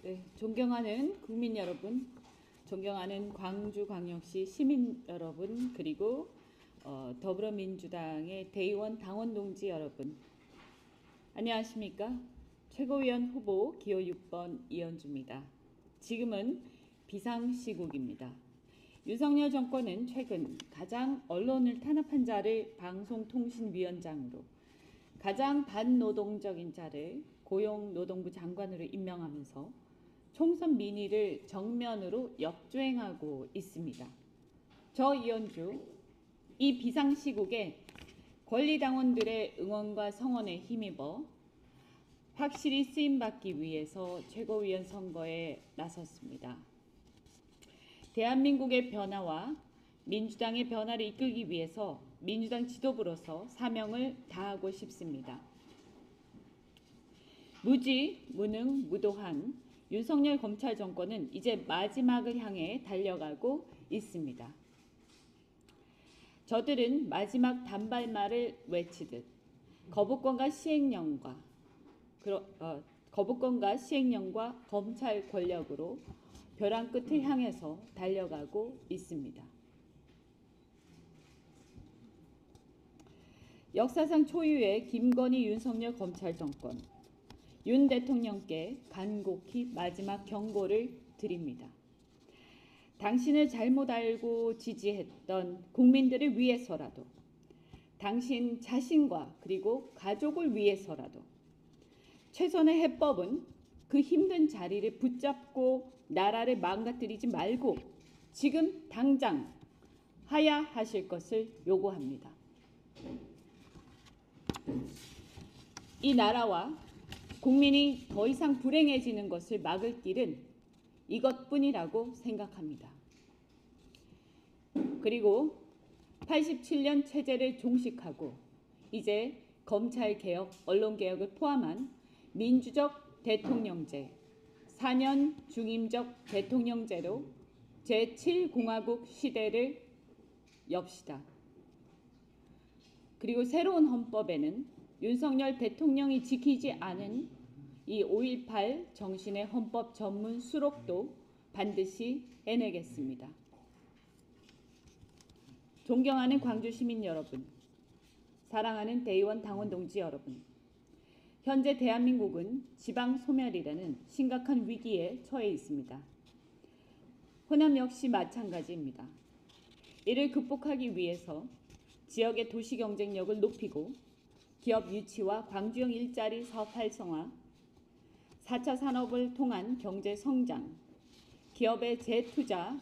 네, 존경하는 국민 여러분, 존경하는 광주광역시 시민 여러분, 그리고 더불어민주당의 대의원 당원 동지 여러분, 안녕하십니까? 최고위원 후보 기호 6번 이현주입니다. 지금은 비상시국입니다. 윤석열 정권은 최근 가장 언론을 탄압한 자를 방송통신위원장으로, 가장 반노동적인 자를 고용노동부 장관으로 임명하면서 총선 민의를 정면으로 역주행하고 있습니다. 저 이현주, 이 비상시국에 권리당원들의 응원과 성원에 힘입어 확실히 쓰임받기 위해서 최고위원 선거에 나섰습니다. 대한민국의 변화와 민주당의 변화를 이끌기 위해서 민주당 지도부로서 사명을 다하고 싶습니다. 무지, 무능, 무도한 윤석열 검찰 정권은 이제 마지막을 향해 달려가고 있습니다. 저들은 마지막 단발말을 외치듯 거부권과 시행령과 검찰 권력으로 벼랑 끝을 향해서 달려가고 있습니다. 역사상 초유의 김건희 윤석열 검찰 정권, 윤 대통령께 간곡히 마지막 경고를 드립니다. 당신을 잘못 알고 지지했던 국민들을 위해서라도, 당신 자신과 그리고 가족을 위해서라도 최선의 해법은 그 힘든 자리를 붙잡고 나라를 망가뜨리지 말고 지금 당장 하야하실 것을 요구합니다. 이 나라와 국민이 더 이상 불행해지는 것을 막을 길은 이것뿐이라고 생각합니다. 그리고 87년 체제를 종식하고 이제 검찰개혁, 언론개혁을 포함한 민주적 대통령제, 4년 중임적 대통령제로 제7공화국 시대를 엽시다. 그리고 새로운 헌법에는 윤석열 대통령이 지키지 않은 이 5.18 정신의 헌법 전문 수록도 반드시 해내겠습니다. 존경하는 광주 시민 여러분, 사랑하는 대의원 당원 동지 여러분, 현재 대한민국은 지방 소멸이라는 심각한 위기에 처해 있습니다. 호남 역시 마찬가지입니다. 이를 극복하기 위해서 지역의 도시 경쟁력을 높이고 기업 유치와 광주형 일자리 사업 활성화, 4차 산업을 통한 경제 성장, 기업의 재투자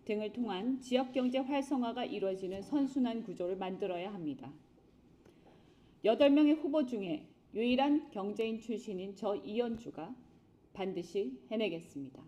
등을 통한 지역경제 활성화가 이루어지는 선순환 구조를 만들어야 합니다. 8명의 후보 중에 유일한 경제인 출신인 저 이현주가 반드시 해내겠습니다.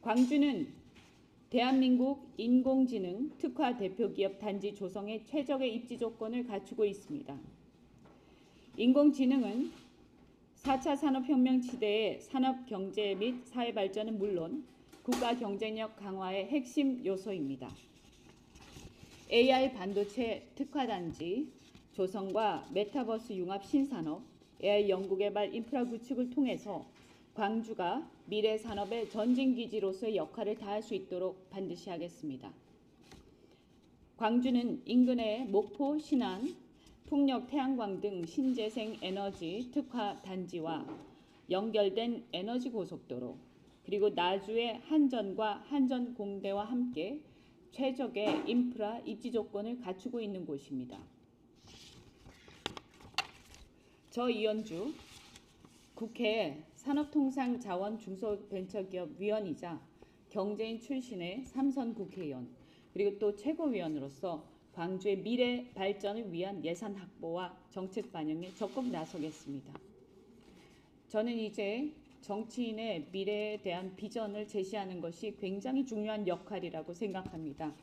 광주는 대한민국 인공지능 특화 대표기업 단지 조성의 최적의 입지 조건을 갖추고 있습니다. 인공지능은 4차 산업혁명 시대의 산업 경제 및 사회 발전은 물론 국가 경쟁력 강화의 핵심 요소입니다. AI 반도체 특화단지 조성과 메타버스 융합 신산업, AI 연구개발 인프라 구축을 통해서 광주가 미래 산업의 전진기지로서의 역할을 다할 수 있도록 반드시 하겠습니다. 광주는 인근의 목포, 신안, 풍력, 태양광 등 신재생 에너지 특화 단지와 연결된 에너지 고속도로, 그리고 나주의 한전과 한전공대와 함께 최적의 인프라 입지 조건을 갖추고 있는 곳입니다. 저 이현주 국회 산업통상자원중소벤처기업위원이자 경제인 출신의 3선 국회의원, 그리고 또 최고위원으로서 광주의 미래 발전을 위한 예산 확보와 정책 반영에 적극 나서겠습니다. 저는 이제 정치인의 미래에 대한 비전을 제시하는 것이 굉장히 중요한 역할이라고 생각합니다.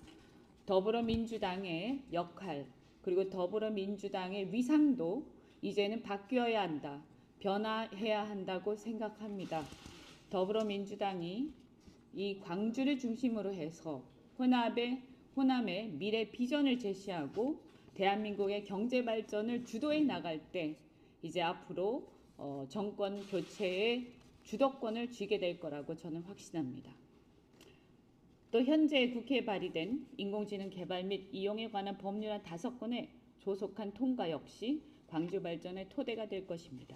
더불어민주당의 역할, 그리고 더불어민주당의 위상도 이제는 바뀌어야 한다, 변화해야 한다고 생각합니다. 더불어민주당이 이 광주를 중심으로 해서 호남의 미래 비전을 제시하고 대한민국의 경제 발전을 주도해 나갈 때 이제 앞으로 정권 교체의 주도권을 쥐게 될 거라고 저는 확신합니다. 또 현재 국회에 발의된 인공지능 개발 및 이용에 관한 법률안 5건의 조속한 통과 역시 광주 발전의 토대가 될 것입니다.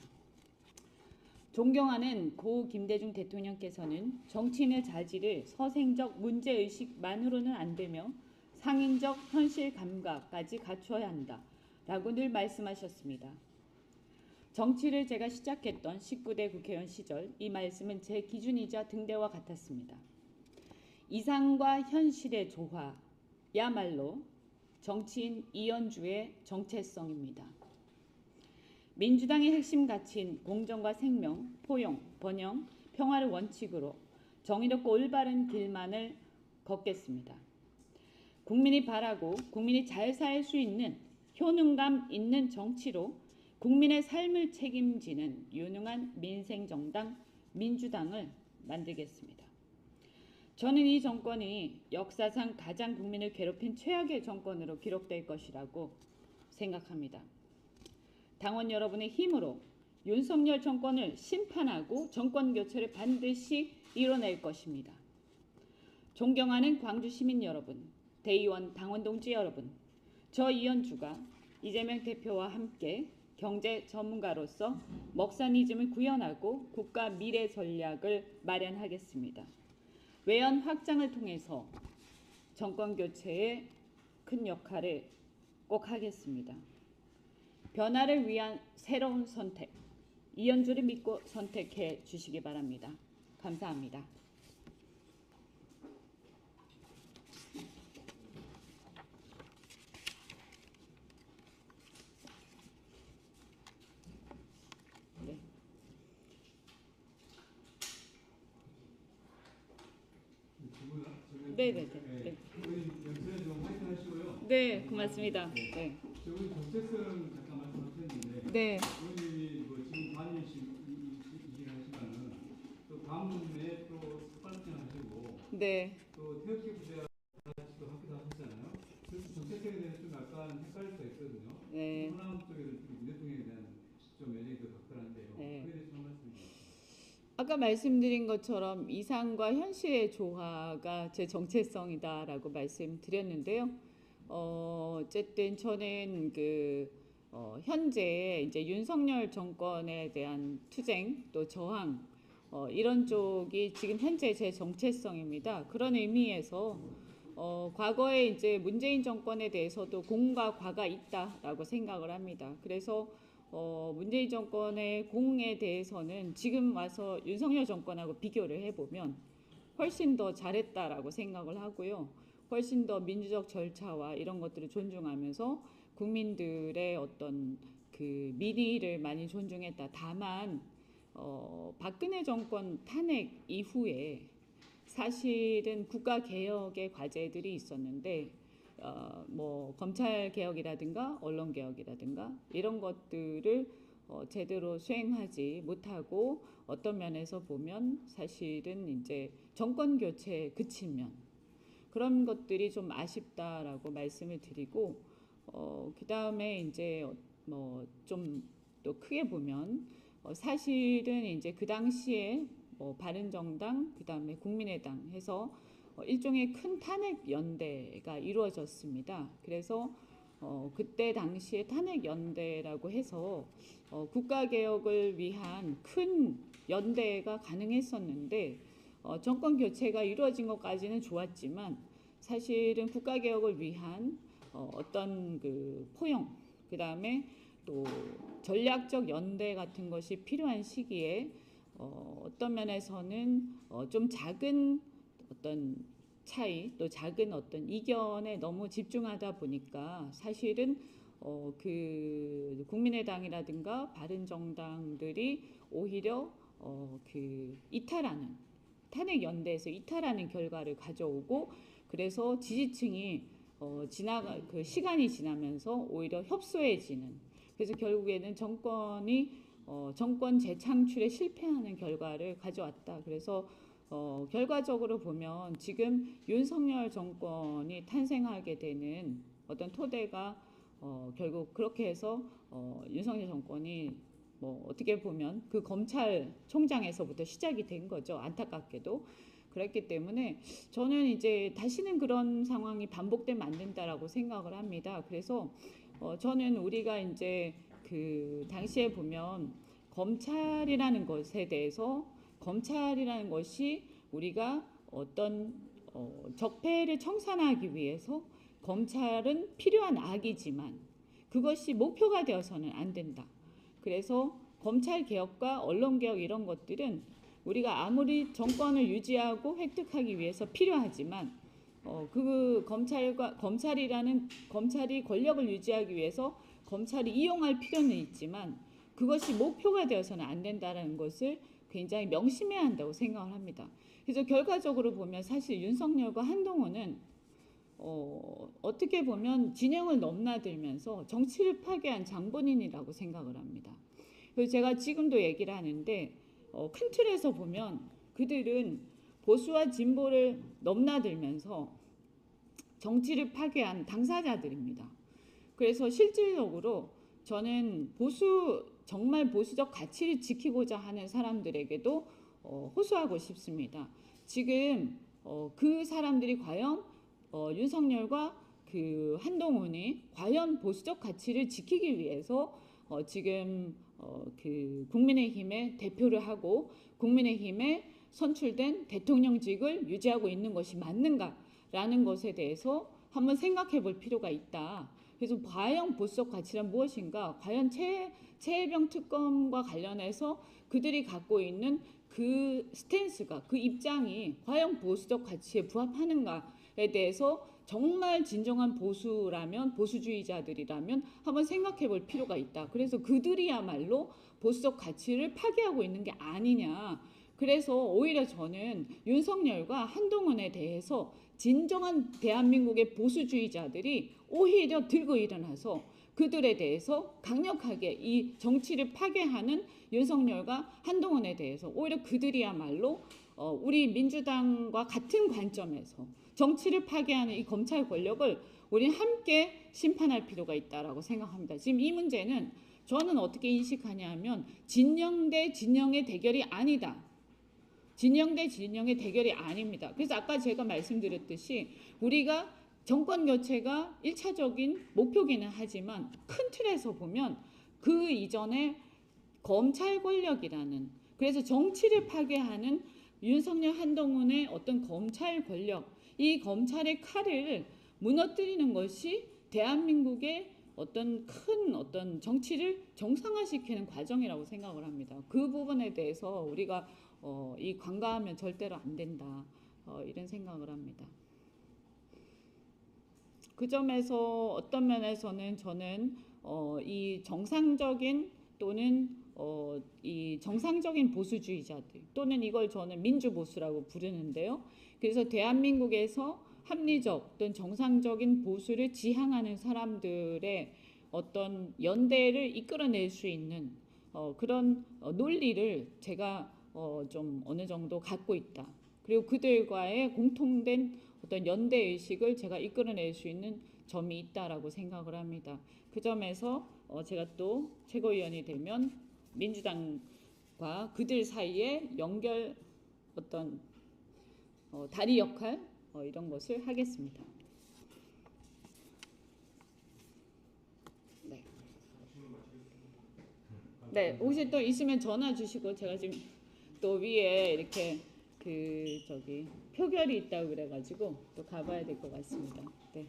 존경하는 고 김대중 대통령께서는 정치인의 자질을 서생적 문제의식만으로는 안 되며 상인적 현실 감각까지 갖추어야 한다라고 늘 말씀하셨습니다. 정치를 제가 시작했던 19대 국회의원 시절 이 말씀은 제 기준이자 등대와 같았습니다. 이상과 현실의 조화야말로 정치인 이현주의 정체성입니다. 민주당의 핵심 가치인 공정과 생명, 포용, 번영, 평화를 원칙으로 정의롭고 올바른 길만을 걷겠습니다. 국민이 바라고 국민이 잘 살 수 있는 효능감 있는 정치로 국민의 삶을 책임지는 유능한 민생정당 민주당을 만들겠습니다. 저는 이 정권이 역사상 가장 국민을 괴롭힌 최악의 정권으로 기록될 것이라고 생각합니다. 당원 여러분의 힘으로 윤석열 정권을 심판하고 정권 교체를 반드시 이뤄낼 것입니다. 존경하는 광주 시민 여러분, 대의원 당원 동지 여러분, 저 이현주가 이재명 대표와 함께 경제 전문가로서 먹사니즘을 구현하고 국가 미래 전략을 마련하겠습니다. 외연 확장을 통해서 정권 교체에 큰 역할을 꼭 하겠습니다. 변화를 위한 새로운 선택, 이현주를 믿고 선택해 주시기 바랍니다. 감사합니다. 네네네. 네. 연설에 좀 화이팅 하시고요. 네, 고맙습니다. 네. 저희 정체성 잠깐 말씀하셨는데, 네. 의원님이 뭐 지금 관여이시긴 하지만은 또 방문에 또 스파르팅 하시고, 네. 또 태극기 부대 같이도 학교도 하셨잖아요. 그래서 정체성에 대해서 좀 약간 헷갈릴 수가 있거든요. 네. 호남 쪽에도 좀 대통령에 대한 좀 애정이 더 각별한데요. 네. 그에 대해서 한 말씀 해주세요. 아까 말씀드린 것처럼 이상과 현실의 조화가 제 정체성이다라고 말씀드렸는데요. 어쨌든 저는 현재 이제 윤석열 정권에 대한 투쟁 또 저항 이런 쪽이 지금 현재 제 정체성입니다. 그런 의미에서 과거에 이제 문재인 정권에 대해서도 공과 과가 있다라고 생각을 합니다. 그래서 문재인 정권의 공에 대해서는 지금 와서 윤석열 정권하고 비교를 해보면 훨씬 더 잘했다라고 생각을 하고요. 훨씬 더 민주적 절차와 이런 것들을 존중하면서 국민들의 어떤 그 민의를 많이 존중했다. 다만 박근혜 정권 탄핵 이후에 사실은 국가 개혁의 과제들이 있었는데 뭐 검찰 개혁이라든가 언론 개혁이라든가 이런 것들을 제대로 수행하지 못하고 어떤 면에서 보면 사실은 이제 정권 교체에 그친 면 그런 것들이 좀 아쉽다라고 말씀을 드리고 그 다음에 이제 뭐 좀 또 크게 보면 사실은 이제 그 당시에 바른정당 그 다음에 국민의당 해서 일종의 큰 탄핵 연대가 이루어졌습니다. 그래서 그때 당시에 탄핵 연대라고 해서 국가 개혁을 위한 큰 연대가 가능했었는데 정권 교체가 이루어진 것까지는 좋았지만 사실은 국가 개혁을 위한 어떤 그 포용 그 다음에 또 전략적 연대 같은 것이 필요한 시기에 어떤 면에서는 좀 작은 어떤 차이 또 작은 어떤 이견에 너무 집중하다 보니까 사실은 그 국민의당이라든가 바른정당들이 오히려 그 이탈하는 탄핵 연대에서 이탈하는 결과를 가져오고 그래서 지지층이 그 시간이 지나면서 오히려 협소해지는 그래서 결국에는 정권이 정권 재창출에 실패하는 결과를 가져왔다. 그래서 결과적으로 보면 지금 윤석열 정권이 탄생하게 되는 어떤 토대가 결국 그렇게 해서 윤석열 정권이 뭐 어떻게 보면 그 검찰총장에서부터 시작이 된 거죠. 안타깝게도. 그랬기 때문에 저는 이제 다시는 그런 상황이 반복되면 안 된다라고 생각을 합니다. 그래서 저는 우리가 이제 그 당시에 보면 검찰이라는 것에 대해서 검찰이라는 것이 우리가 어떤 적폐를 청산하기 위해서 검찰은 필요한 악이지만 그것이 목표가 되어서는 안 된다. 그래서 검찰 개혁과 언론 개혁 이런 것들은 우리가 아무리 정권을 유지하고 획득하기 위해서 필요하지만 그 검찰이 권력을 유지하기 위해서 검찰이 이용할 필요는 있지만 그것이 목표가 되어서는 안 된다는 것을 굉장히 명심해야 한다고 생각을 합니다. 그래서 결과적으로 보면 사실 윤석열과 한동훈은 어떻게 보면 진영을 넘나들면서 정치를 파괴한 장본인이라고 생각을 합니다. 그래서 제가 지금도 얘기를 하는데 큰 틀에서 보면 그들은 보수와 진보를 넘나들면서 정치를 파괴한 당사자들입니다. 그래서 실질적으로 저는 정말 보수적 가치를 지키고자 하는 사람들에게도 호소하고 싶습니다. 지금 그 사람들이 과연 윤석열과 그 한동훈이 과연 보수적 가치를 지키기 위해서 지금 그 국민의힘의 대표를 하고 국민의힘에 선출된 대통령직을 유지하고 있는 것이 맞는가라는 것에 대해서 한번 생각해 볼 필요가 있다. 그래서 과연 보수적 가치란 무엇인가? 과연 최혜병 특검과 관련해서 그들이 갖고 있는 그 스탠스가 그 입장이 과연 보수적 가치에 부합하는가에 대해서 정말 진정한 보수라면 보수주의자들이라면 한번 생각해 볼 필요가 있다. 그래서 그들이야말로 보수적 가치를 파괴하고 있는 게 아니냐. 그래서 오히려 저는 윤석열과 한동훈에 대해서 진정한 대한민국의 보수주의자들이 오히려 들고 일어나서 그들에 대해서 강력하게 이 정치를 파괴하는 윤석열과 한동훈에 대해서 오히려 그들이야말로 우리 민주당과 같은 관점에서 정치를 파괴하는 이 검찰 권력을 우리는 함께 심판할 필요가 있다라고 생각합니다. 지금 이 문제는 저는 어떻게 인식하냐면 진영 대 진영의 대결이 아니다. 진영 대 진영의 대결이 아닙니다. 그래서 아까 제가 말씀드렸듯이 우리가 정권 교체가 1차적인 목표기는 하지만 큰 틀에서 보면 그 이전에 검찰 권력이라는 그래서 정치를 파괴하는 윤석열 한동훈의 어떤 검찰 권력 이 검찰의 칼을 무너뜨리는 것이 대한민국의 어떤 큰 어떤 정치를 정상화시키는 과정이라고 생각을 합니다. 그 부분에 대해서 우리가 이 관가하면 절대로 안 된다 이런 생각을 합니다. 그 점에서 어떤 면에서는 저는 이 정상적인 또는 이 정상적인 보수주의자들 또는 이걸 저는 민주보수라고 부르는데요. 그래서 대한민국에서 합리적 또는 정상적인 보수를 지향하는 사람들의 어떤 연대를 이끌어낼 수 있는 그런 논리를 제가 좀 어느 정도 갖고 있다. 그리고 그들과의 공통된 어떤 연대 의식을 제가 이끌어낼 수 있는 점이 있다라고 생각을 합니다. 그 점에서 제가 또 최고위원이 되면 민주당과 그들 사이에 연결 어떤 다리 역할 이런 것을 하겠습니다. 네. 네, 혹시 또 있으면 전화 주시고 제가 지금 또 위에 이렇게 그 표결이 있다고 그래가지고 또 가봐야 될 것 같습니다. 네.